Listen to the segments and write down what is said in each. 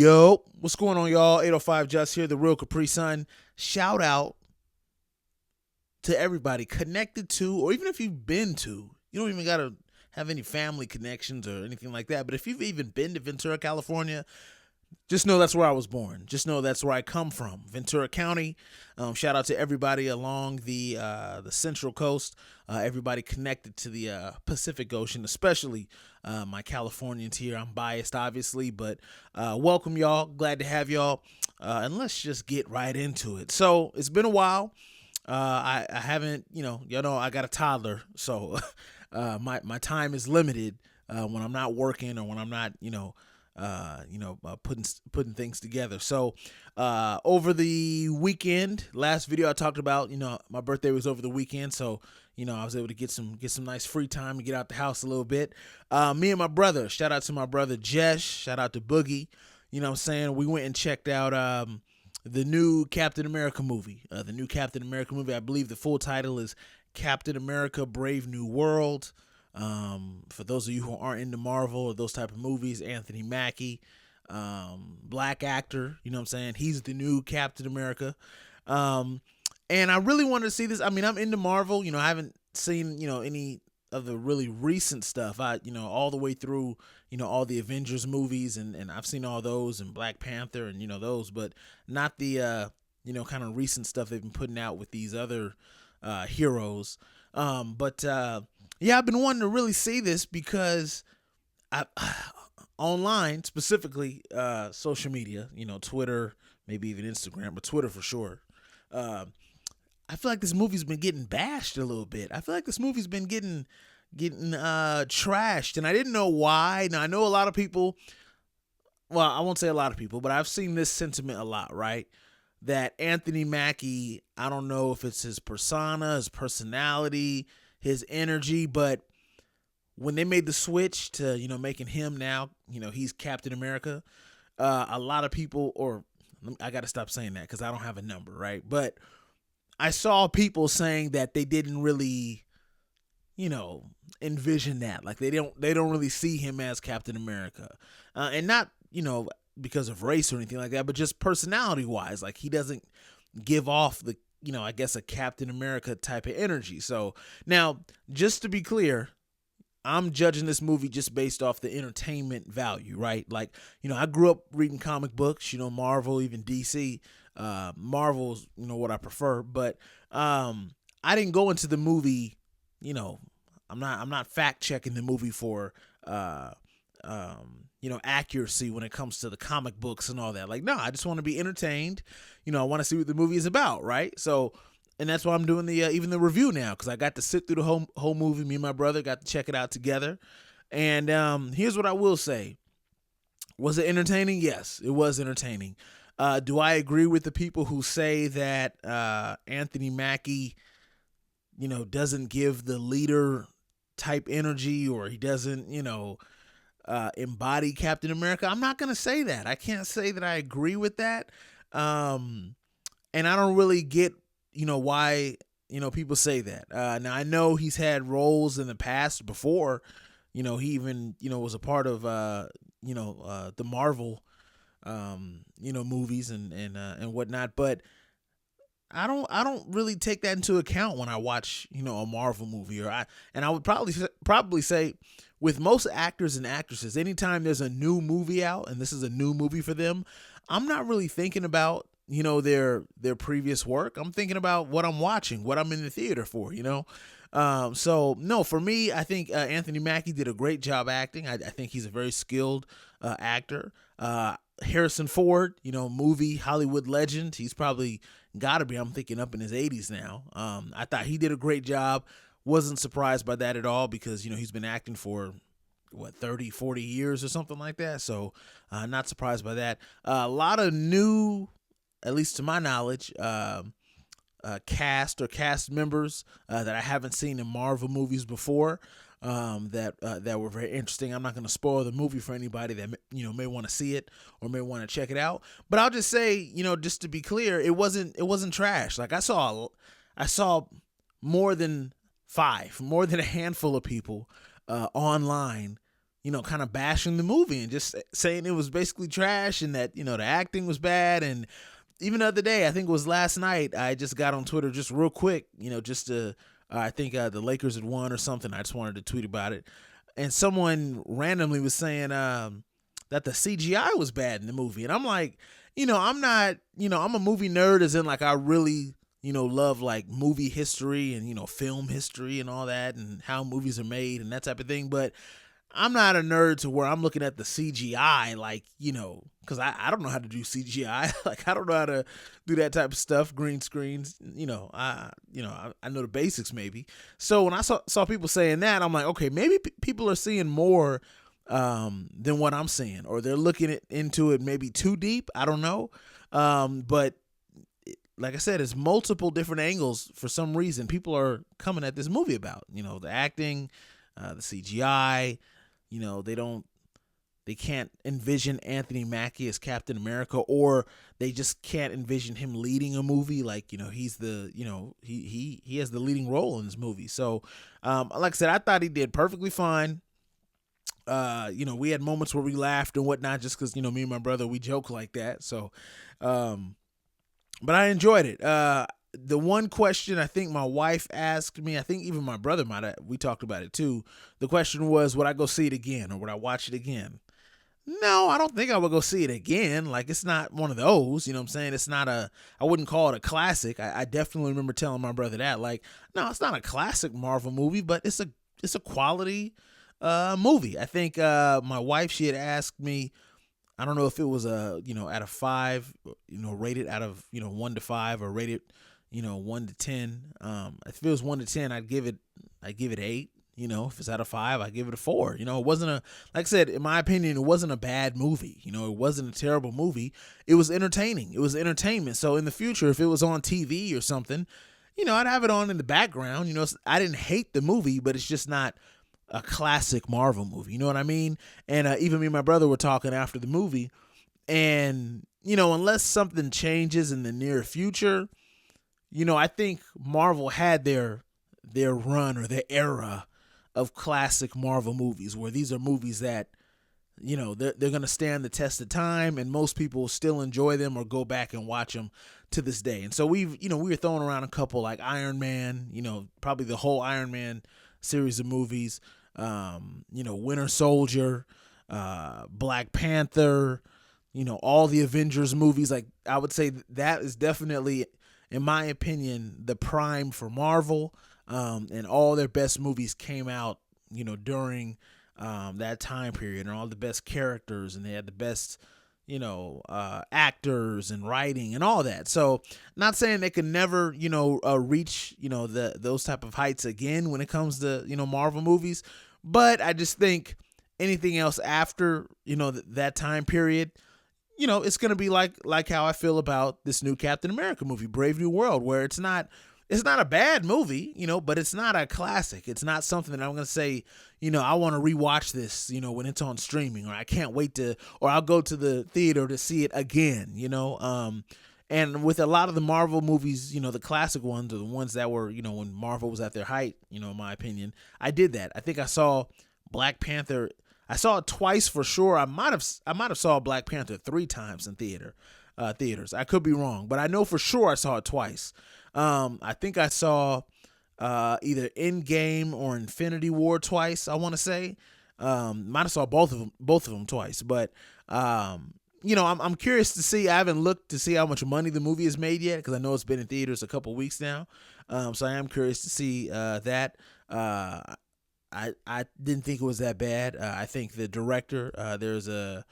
Yo, what's going on, y'all? 805 Just here, the real Capri Sun. Shout out to everybody connected to, or even if you've been to, you don't even got to have any family connections or anything like that. But if you've even been to Ventura, California, just know that's where I was born. Just know that's where I come from, Ventura County. Shout out to everybody along the Central Coast, everybody connected to the Pacific Ocean, especially my Californians here. I'm biased, obviously, but welcome, y'all. Glad to have y'all. And let's just get right into it. So it's been a while. I haven't, y'all know I got a toddler, so my time is limited when I'm not working or when I'm not, putting things together. So over the weekend, last video I talked about, my birthday was over the weekend, so I was able to get some nice free time and get out the house a little bit. Me and my brother, shout out to my brother Jesh, shout out to Boogie. You know what I'm saying? We went and checked out the new Captain America movie. I believe the full title is Captain America: Brave New World. For those of you who aren't into Marvel or those type of movies, Anthony Mackie, black actor, you know what I'm saying? He's the new Captain America. And I really wanted to see this. I mean, I'm into Marvel, I haven't seen, any of the really recent stuff. All the way through, all the Avengers movies and I've seen all those and Black Panther and, those, but not the, kind of recent stuff they've been putting out with these other, heroes. Yeah, I've been wanting to really see this because online, specifically social media, Twitter, maybe even Instagram, but Twitter for sure. I feel like this movie's been getting bashed a little bit. I feel like this movie's been getting trashed, and I didn't know why. Now, I know a lot of people, well, I won't say a lot of people, but I've seen this sentiment a lot, right? That Anthony Mackie, I don't know if it's his persona, his personality, his energy, but when they made the switch to, making him now, he's Captain America, a lot of people, or I got to stop saying that because I don't have a number, right? But I saw people saying that they didn't really, envision that. Like they don't really see him as Captain America. And not, because of race or anything like that, but just personality wise, like he doesn't give off the, I guess a Captain America type of energy. So now, just to be clear, I'm judging this movie just based off the entertainment value, right? Like, I grew up reading comic books, Marvel, even DC. Marvel's, what I prefer, but I didn't go into the movie, I'm not fact checking the movie for accuracy when it comes to the comic books and all that. Like, no, I just want to be entertained. I want to see what the movie is about, right? So, and that's why I'm doing the even the review now, because I got to sit through the whole movie. Me and my brother got to check it out together. And here's what I will say: was it entertaining? Yes, it was entertaining. Do I agree with the people who say that Anthony Mackie, doesn't give the leader type energy, or he doesn't, embody Captain America? I'm not going to say that. I can't say that I agree with that. And I don't really get, why, people say that. Now I know he's had roles in the past before, he even, was a part of, the Marvel, movies and whatnot, but I don't really take that into account when I watch, a Marvel movie, and I would probably say with most actors and actresses, anytime there's a new movie out and this is a new movie for them, I'm not really thinking about, their previous work. I'm thinking about what I'm watching, what I'm in the theater for, So no, for me, I think Anthony Mackie did a great job acting. I think he's a very skilled actor. Harrison Ford, movie Hollywood legend. He's probably got to be, I'm thinking, up in his 80s now. I thought he did a great job. Wasn't surprised by that at all because, he's been acting for, 30, 40 years or something like that. So not surprised by that. A lot of new, at least to my knowledge, cast members that I haven't seen in Marvel movies before. That were very interesting. I'm not going to spoil the movie for anybody that may want to see it or may want to check it out. But I'll just say, just to be clear, it wasn't trash. Like I saw more than a handful of people online, kind of bashing the movie and just saying it was basically trash and that, the acting was bad. And even the other day, I think it was last night, I just got on Twitter just real quick, just to, I think the Lakers had won or something. I just wanted to tweet about it. And someone randomly was saying that the CGI was bad in the movie. And I'm like, I'm not, I'm a movie nerd, as in like I really, love like movie history and, film history and all that and how movies are made and that type of thing. But I'm not a nerd to where I'm looking at the CGI, like, because I don't know how to do CGI. Like, I don't know how to do that type of stuff, green screens, I know the basics maybe. So when I saw people saying that, I'm like, okay, maybe people are seeing more than what I'm seeing, or they're looking into it maybe too deep. I don't know. But like I said, it's multiple different angles. For some reason, people are coming at this movie about, the acting, the CGI. They can't envision Anthony Mackie as Captain America, or they just can't envision him leading a movie. Like, he's the, he has the leading role in this movie. So, like I said, I thought he did perfectly fine. We had moments where we laughed and whatnot, just because, me and my brother, we joke like that. So, but I enjoyed it. The one question I think my wife asked me, I think even my brother we talked about it too. The question was, would I go see it again, or would I watch it again? No, I don't think I would go see it again. Like, it's not one of those, you know what I'm saying? It's not I wouldn't call it a classic. I definitely remember telling my brother that, like, no, it's not a classic Marvel movie, but it's a quality movie. I think my wife, she had asked me, I don't know if it was out of 5, rated out of 1 to 5, or rated 1 to 10. If it was 1 to 10, I'd give it 8. If it's out of 5, I give it a 4. It wasn't like I said, in my opinion, it wasn't a bad movie. It wasn't a terrible movie. It was entertaining. It was entertainment. So in the future, if it was on TV or something, I'd have it on in the background. I didn't hate the movie, but it's just not a classic Marvel movie. You know what I mean? And even me and my brother were talking after the movie, and unless something changes in the near future, I think Marvel had their run, or their era of classic Marvel movies, where these are movies that, they're going to stand the test of time, and most people still enjoy them or go back and watch them to this day. And so we were throwing around a couple like Iron Man, probably the whole Iron Man series of movies, Winter Soldier, Black Panther, all the Avengers movies. Like, I would say that is definitely, in my opinion, the prime for Marvel. And all their best movies came out, during that time period, and all the best characters, and they had the best, actors and writing and all that. So, not saying they could never, reach, those type of heights again when it comes to, Marvel movies. But I just think anything else after, that time period, it's going to be like how I feel about this new Captain America movie, Brave New World, where it's not a bad movie, but it's not a classic. It's not something that I'm going to say, I want to rewatch this, when it's on streaming, or I can't wait or I'll go to the theater to see it again, and with a lot of the Marvel movies, the classic ones, or the ones that were, when Marvel was at their height, in my opinion, I did that. I think I saw Black Panther. I saw it twice for sure. I might have saw Black Panther 3 times in theaters. I could be wrong, but I know for sure I saw it twice. I think I saw either Endgame or Infinity War twice, I want to say. Might have saw both of them twice, but I'm curious to see. I haven't looked to see how much money the movie has made yet, because I know it's been in theaters a couple weeks now. So I am curious to see that. I didn't think it was that bad. I think the director, there's a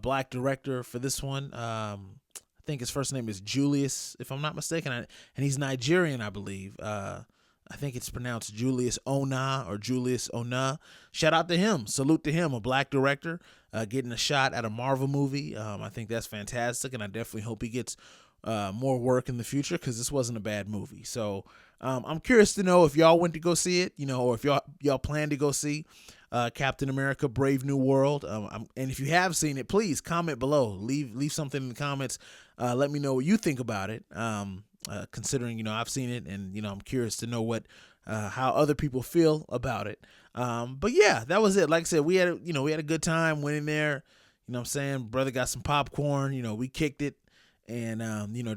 black director for this one. I think his first name is Julius, if I'm not mistaken, and he's Nigerian, I believe. I think it's pronounced Julius Ona or Julius Ona. Shout out to him. Salute to him, a black director getting a shot at a Marvel movie. I think that's fantastic, and I definitely hope he gets more work in the future, because this wasn't a bad movie. So I'm curious to know if y'all went to go see it, or if y'all plan to go see Captain America: Brave New World. And if you have seen it, please comment below. Leave something in the comments. Let me know what you think about it. considering, I've seen it, and, I'm curious to know how other people feel about it. But yeah, that was it. Like I said, we had a good time, went in there, what I'm saying? Brother got some popcorn, we kicked it, and,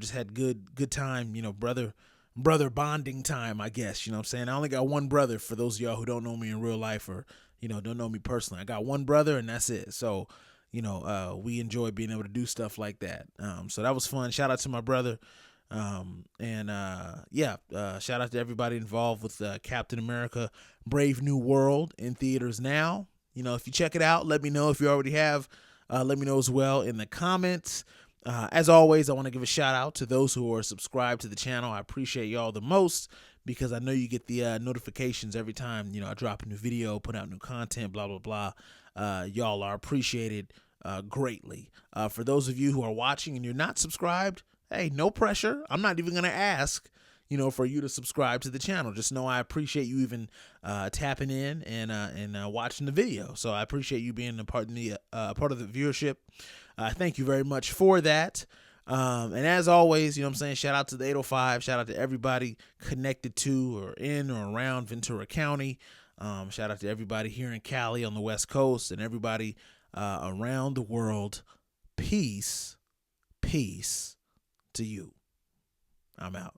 just had good time, brother bonding time, I guess, what I'm saying? I only got one brother, for those of y'all who don't know me in real life, or, don't know me personally. I got one brother, and that's it. So, we enjoy being able to do stuff like that. So that was fun. Shout out to my brother. Shout out to everybody involved with Captain America Brave New World in theaters now. If you check it out, let me know. If you already have, let me know as well in the comments. As always, I want to give a shout out to those who are subscribed to the channel. I appreciate y'all the most, because I know you get the notifications every time, I drop a new video, put out new content, blah, blah, blah. Y'all are appreciated greatly. For those of you who are watching and you're not subscribed, hey, no pressure. I'm not even going to ask, for you to subscribe to the channel. Just know I appreciate you even tapping in and watching the video. So I appreciate you being a part of the viewership. Thank you very much for that. And as always, shout out to the 805. Shout out to everybody connected to or in or around Ventura County. Shout out to everybody here in Cali on the West Coast, and everybody around the world. Peace to you. I'm out.